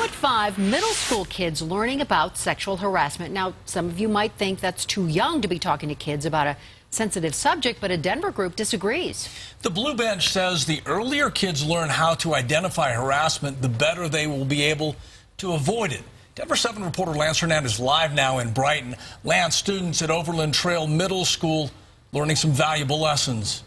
at 5, middle school kids learning about sexual harassment. Now, some of you might think that's too young to be talking to kids about a sensitive subject, but a Denver group disagrees. The Blue Bench says the earlier kids learn how to identify harassment, the better they will be able to avoid it. Denver 7 reporter Lance Hernandez is live now in Brighton. Lance, students at Overland Trail Middle School learning some valuable lessons.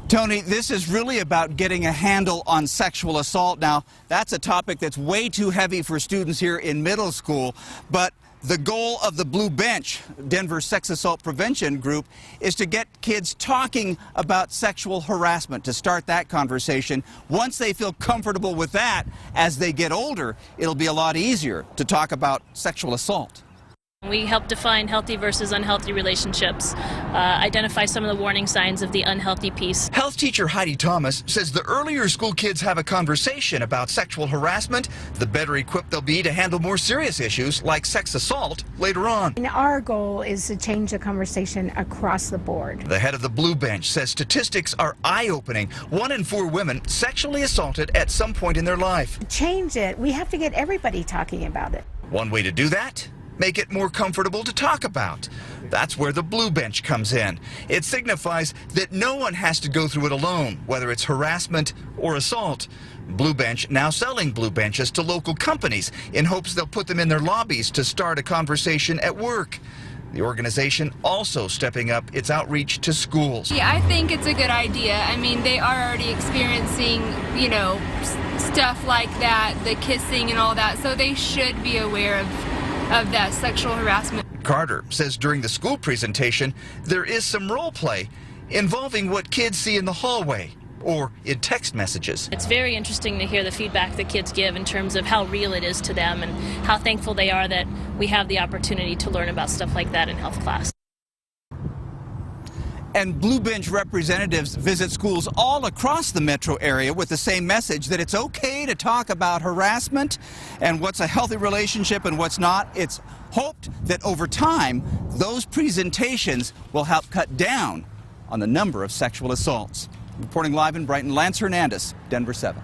Tony, this is really about getting a handle on sexual assault. Now, that's a topic that's way too heavy for students here in middle school, but the goal of the Blue Bench, Denver Sex Assault Prevention Group, is to get kids talking about sexual harassment, to start that conversation. Once they feel comfortable with that, as they get older, it'll be a lot easier to talk about sexual assault. We help define healthy versus unhealthy relationships, identify some of the warning signs of the unhealthy piece. Health teacher Heidi Thomas says the earlier school kids have a conversation about sexual harassment, the better equipped they'll be to handle more serious issues like sex assault later on. And our goal is to change the conversation across the board. The head of the Blue Bench says statistics are eye-opening. 1 in 4 women sexually assaulted at some point in their life. Change it. We have to get everybody talking about it. One way to do that? Make it more comfortable to talk about. That's where the Blue Bench comes in. It signifies that no one has to go through it alone, whether it's harassment or assault. Blue Bench now selling Blue Benches to local companies in hopes they'll put them in their lobbies to start a conversation at work. The organization also stepping up its outreach to schools. Yeah, I think it's a good idea. I mean, they are already experiencing, stuff like that, the kissing and all that, so they should be aware of that sexual harassment. Carter says during the school presentation, there is some role play involving what kids see in the hallway or in text messages. It's very interesting to hear the feedback the kids give in terms of how real it is to them and how thankful they are that we have the opportunity to learn about stuff like that in health class. And Blue Bench representatives visit schools all across the metro area with the same message, that it's okay to talk about harassment and what's a healthy relationship and what's not. It's hoped that over time, those presentations will help cut down on the number of sexual assaults. Reporting live in Brighton, Lance Hernandez, Denver 7.